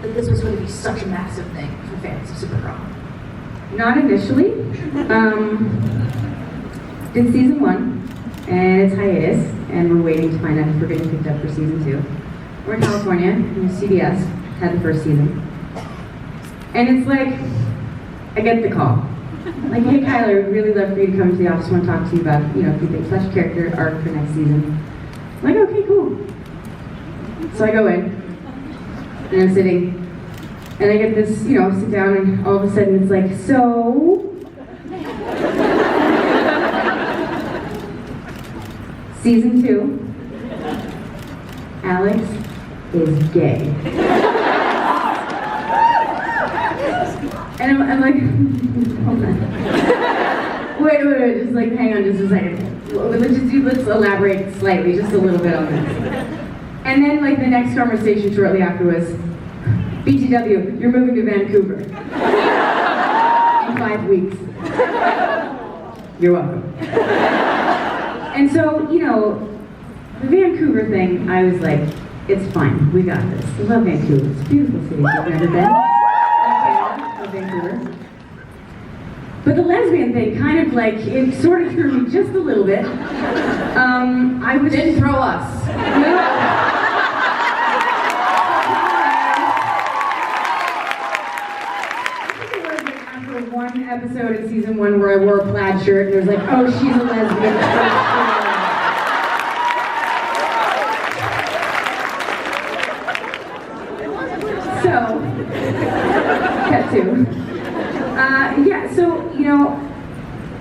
that this was going to be such a massive thing for fans of Supergirl? Not initially. Did season 1, and it's hiatus, and we're waiting to find out if we're getting picked up for season 2. We're in California, and CBS had the first season. And it's like, I get the call. Like, hey Kyler, we'd really love for you to come to the office. I want to talk to you about, a few things, slash character arc for next season. I'm like, okay, cool. So I go in, and I'm sitting, and I get this, sit down, and all of a sudden it's like, so... Season 2, Alex is gay. And I'm like, hold on. Wait, just like, hang on just a second. Let's elaborate slightly, just a little bit on this. And then like the next conversation shortly after was, BTW, you're moving to Vancouver. In 5 weeks. You're welcome. And so, the Vancouver thing, I was like, it's fine, we got this. I love Vancouver, it's a beautiful city, I've never been. Vancouver. But the lesbian thing kind of like, it sort of threw me just a little bit. I was... Didn't throw us. No. After one episode in season 1 where I wore a plaid shirt and it was like, oh, she's a lesbian. So, cut to.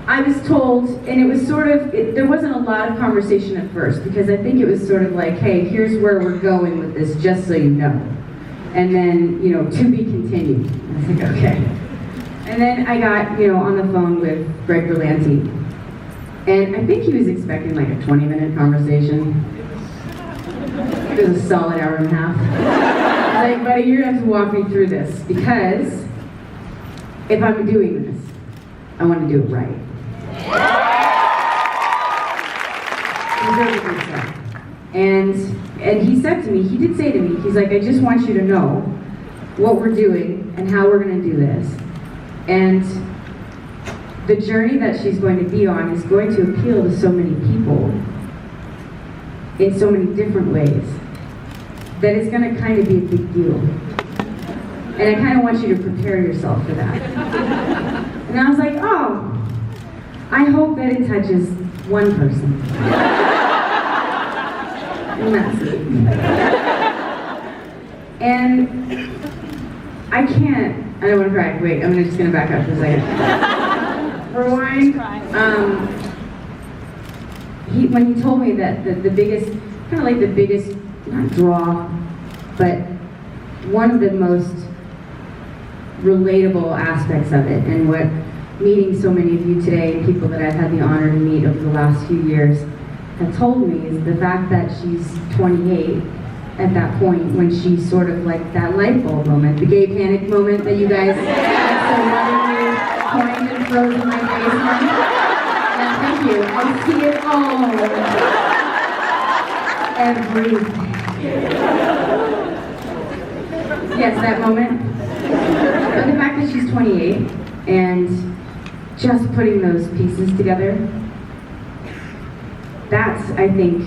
I was told, and it was sort of, there wasn't a lot of conversation at first, because I think it was sort of like, hey, here's where we're going with this, just so you know. And then, to be continued. I was like, okay. And then I got, on the phone with Greg Berlanti, and I think he was expecting like a 20-minute conversation. It was a solid hour and a half. I was like, buddy, you're gonna have to walk me through this, because if I'm doing this, I want to do it right. And he said to me, he did say to me, he's like, I just want you to know what we're doing and how we're going to do this. And the journey that she's going to be on is going to appeal to so many people in so many different ways that it's going to kind of be a big deal. And I kind of want you to prepare yourself for that. And I was like, oh, I hope that it touches one person. And that's it. And I don't want to cry. Wait, I'm just going to back up for a second. Rewind. When he told me that the biggest, not draw, but one of the most relatable aspects of it, and what meeting so many of you today, people that I've had the honor to meet over the last few years, have told me, is the fact that she's 28 at that point, when she's sort of like that light bulb moment, the gay panic moment that you guys so lovingly coined and froze in my face. And thank you. I see it all. Everything. Yes, that moment. But the fact that she's 28 and just putting those pieces together, that's, I think,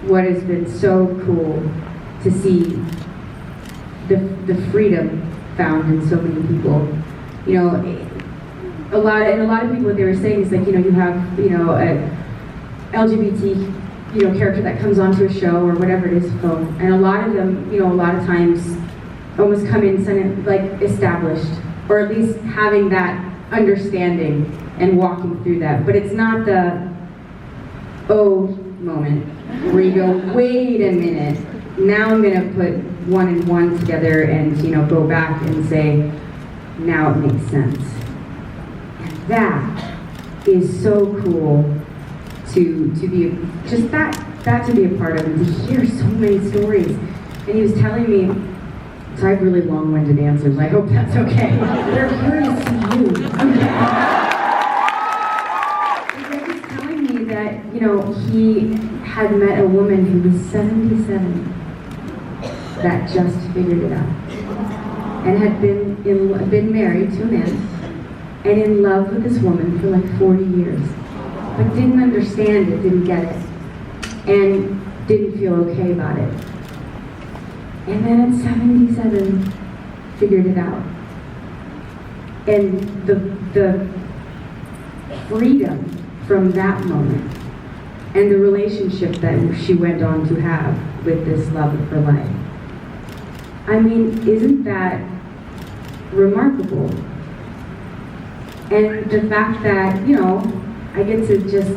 what has been so cool to see the freedom found in so many people. A lot of people, what they were saying is like, you have, a LGBT, character that comes onto a show or whatever it is, and a lot of them, a lot of times almost come in like established, or at least having that understanding and walking through that. But it's not the moment where you go, wait a minute, now I'm gonna put one and one together and go back and say, now it makes sense. And that is so cool to be just that to be a part of, and to hear so many stories. And he was telling me, so I have really long-winded answers, I hope that's okay. They're curious to you. Okay. He was telling me that, he had met a woman who was 77 that just figured it out. and had been married to a man and in love with this woman for like 40 years, but didn't understand it, didn't get it, and didn't feel okay about it. And then at 77, figured it out. And the freedom from that moment and the relationship that she went on to have with this love of her life. I mean, isn't that remarkable? And the fact that, you know, I get to just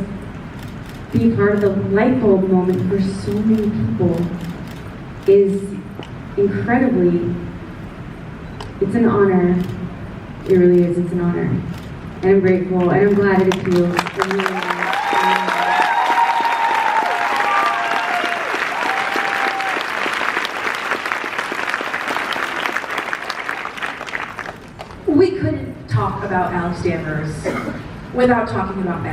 be part of the light bulb moment for so many people is incredibly, it's an honor. It really is, it's an honor. And I'm grateful, and I'm glad it appeals for me. We couldn't talk about Alex Danvers without talking about Maggie.